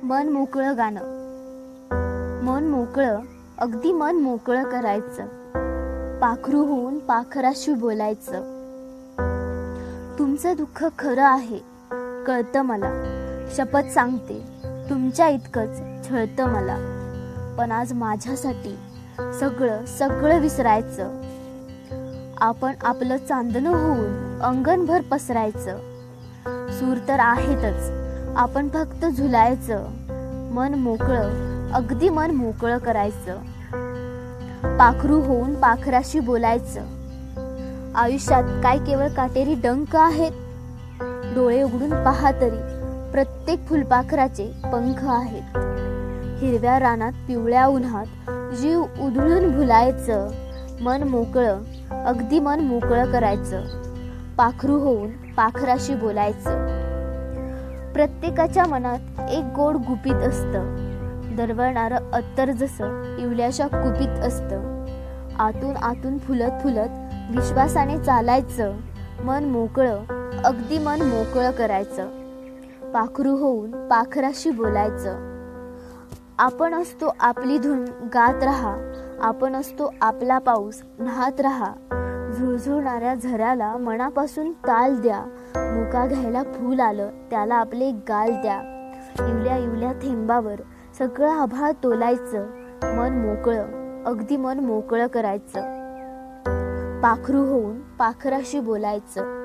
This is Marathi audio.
मन मोकळं गाणं. मन मोकळं, अगदी मन मोकळं करायचं. पाखरू होऊन पाखराशी बोलायचं. तुमचं दुःख खरं आहे, कळतं मला. शपथ सांगते, तुमच्या इतकंच छळतं मला. पण आज माझ्यासाठी सगळं सगळं विसरायचं. आपण आपलं चांदणं होऊन अंगणभर पसरायचं. सूर तर आहेतच, आपण फक्त झुलायचं. मन मोकळं, अगदी मन मोकळं करायचं. पाखरू होऊन पाखराशी बोलायचं. आयुष्यात काय केवळ काटेरी डंक आहेत? डोळे उघडून पहा तरी प्रत्येक फुलपाखराचे पंख आहेत. हिरव्या रानात पिवळ्या उन्हात जीव उधळून भुलायचं. मन मोकळं, अगदी मन मोकळं करायचं. पाखरू होऊन पाखराशी बोलायचं. प्रत्येकाच्या मनात एक गोड गुपित असतं. दरवळणारं अत्तर जसं इवल्याच्या कुपीत असतं. आतून आतून फुलत फुलत विश्वासाने चालायचं. मन मोकळं, अगदी मन मोकळं करायचं. पाखरू होऊन पाखराशी बोलायचं. आपण असतो आपली धून गात राहा. आपण असतो आपला पाऊस न्हात राहा. झुळझुळणाऱ्या झऱ्याला मनापासून ताल द्या. मुका घ्यायला फूल आलं, त्याला आपले गाल द्या. इवल्या इवल्या थेंबावर सगळं आभाळ तोलायचं. मन मोकळं, अगदी मन मोकळं करायचं. पाखरू होऊन पाखराशी बोलायचं.